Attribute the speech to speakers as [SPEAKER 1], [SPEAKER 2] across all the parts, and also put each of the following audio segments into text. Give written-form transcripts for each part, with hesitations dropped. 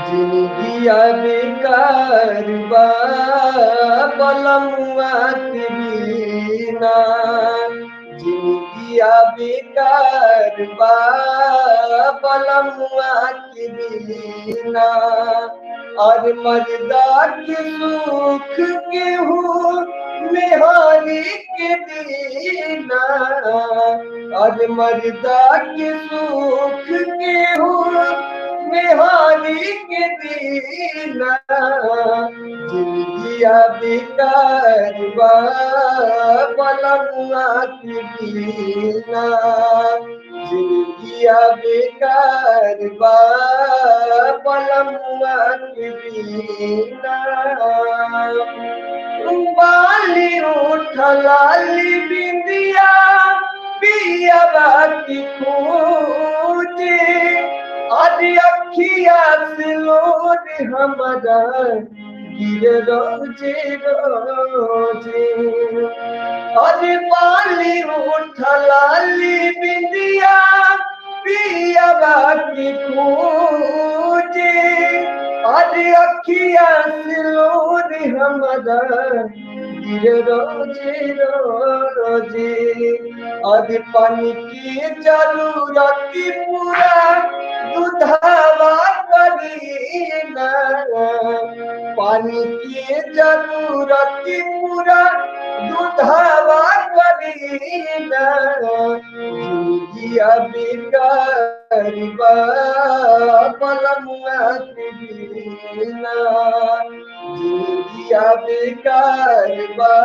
[SPEAKER 1] जिंदगिया बेकार बा बलमुआ के बिना, जिंदगिया बेकार बा बलमुआ के बिना। और मर्दा के सुख केहू मेहारी के बिना, और मर्दा के सुख केहू मेहारी के बिना। जिंदगिया बेकार बा बलमुआ के बिना, जिंदगिया बेकार बा बलमुआ के बिना। बाली उठलाली बिंदिया पिया बाकी खोजे, आज अखिया से लोड हमारा गिर रोजे रोजे। अरे बाली उठलाली बिंदिया पिया बाकी खोजे, आज अखिया से लोड हमारा गिर रोजे रोजे। आज पानी की जरूरत पूरा दुधावा करीना, पानी की जरूरत पूरा दुधावा करीना। जिंदगिया बेकार बा बलमुआ के बिना, जिंदगिया बेकार बा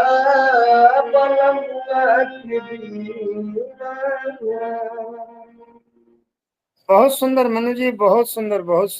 [SPEAKER 1] बलमुआ के बिना।
[SPEAKER 2] बहुत सुंदर मनु जी, बहुत सुंदर, बहुत